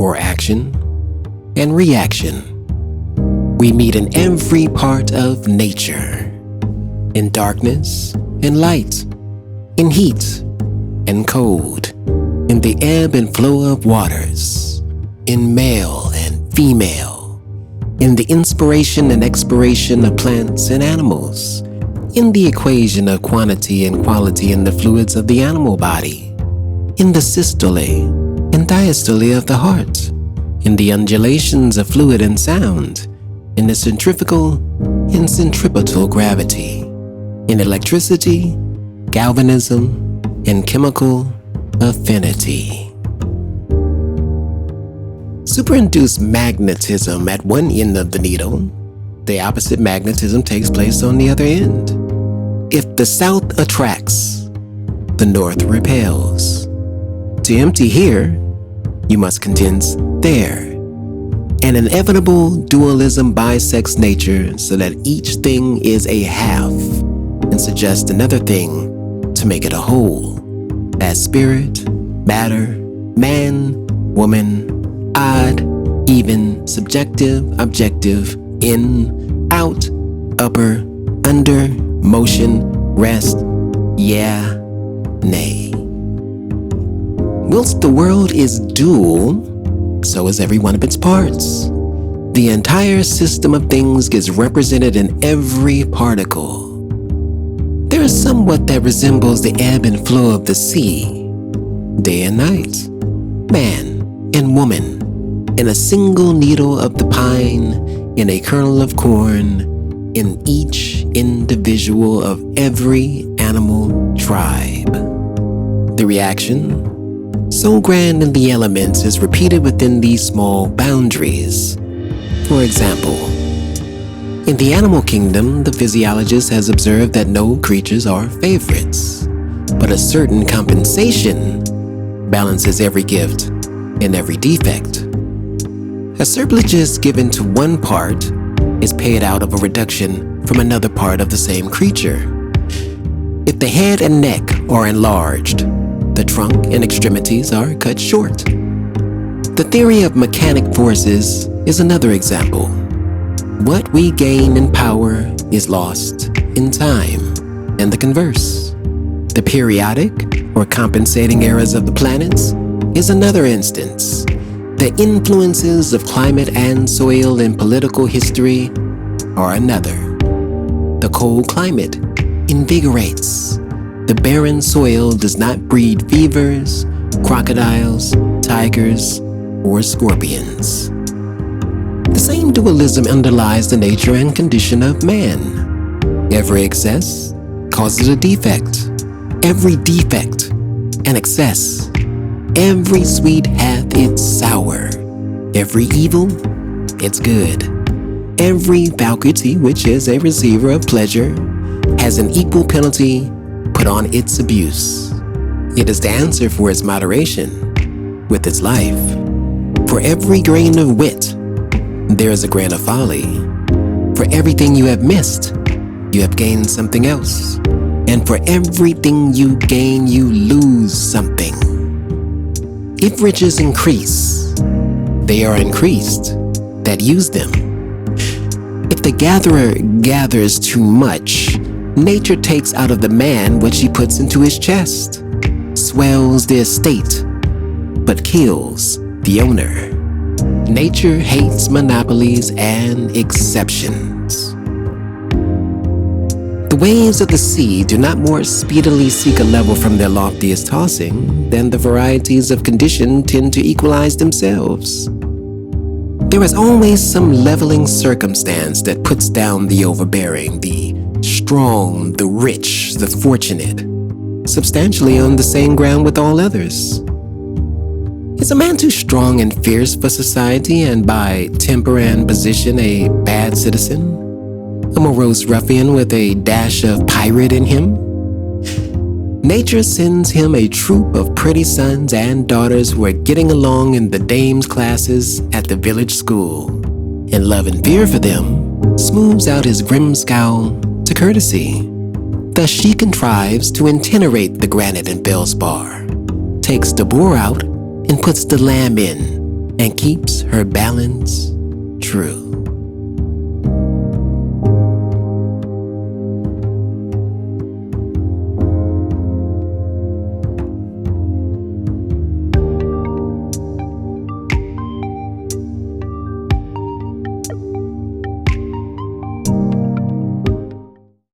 or action, and reaction. We meet in every part of nature, in darkness and light, in heat and cold, in the ebb and flow of waters, in male and female, in the inspiration and expiration of plants and animals, in the equation of quantity and quality in the fluids of the animal body, in the systole and diastole of the heart, in the undulations of fluid and sound, in the centrifugal and centripetal gravity, in electricity, galvanism, and chemical affinity. Superinduced magnetism at one end of the needle, the opposite magnetism takes place on the other end. If the south attracts, the north repels. To empty here, you must condense there. An inevitable dualism bisects nature so that each thing is a half and suggests another thing to make it a whole, as spirit, matter, man, woman, odd, even, subjective, objective, in, out, upper, under, motion, rest, yeah, nay. Whilst the world is dual, so is every one of its parts. The entire system of things gets represented in every particle. There is somewhat that resembles the ebb and flow of the sea, day and night, man and woman, in a single needle of the pine, in a kernel of corn, in each individual of every animal tribe. The reaction, so grand in the elements, is repeated within these small boundaries. For example, in the animal kingdom, the physiologist has observed that no creatures are favorites, but a certain compensation balances every gift and every defect. A surplusage given to one part is paid out of a reduction from another part of the same creature. If the head and neck are enlarged, the trunk and extremities are cut short. The theory of mechanic forces is another example. What we gain in power is lost in time, and the converse. The periodic or compensating eras of the planets is another instance. The influences of climate and soil in political history are another. The cold climate invigorates. The barren soil does not breed fevers, crocodiles, tigers, or scorpions. The same dualism underlies the nature and condition of man. Every excess causes a defect. Every defect, an excess. Every sweet hath its sour. Every evil, its good. Every faculty which is a receiver of pleasure has an equal penalty put on its abuse. It is to answer for its moderation with its life. For every grain of wit, there is a grain of folly. For everything you have missed, you have gained something else. And for everything you gain, you lose something. If riches increase, they are increased that use them. If the gatherer gathers too much, nature takes out of the man what she puts into his chest, swells the estate, but kills the owner. Nature hates monopolies and exceptions. The waves of the sea do not more speedily seek a level from their loftiest tossing than the varieties of condition tend to equalize themselves. There is always some leveling circumstance that puts down the overbearing, the strong, the rich, the fortunate, substantially on the same ground with all others. Is a man too strong and fierce for society and by temper and position a bad citizen? A morose ruffian with a dash of pirate in him? Nature sends him a troop of pretty sons and daughters who are getting along in the dames' classes at the village school, and love and fear for them smooths out his grim scowl to courtesy. Thus she contrives to itinerate the granite and feldspar, takes the boar out and puts the lamb in, and keeps her balance true.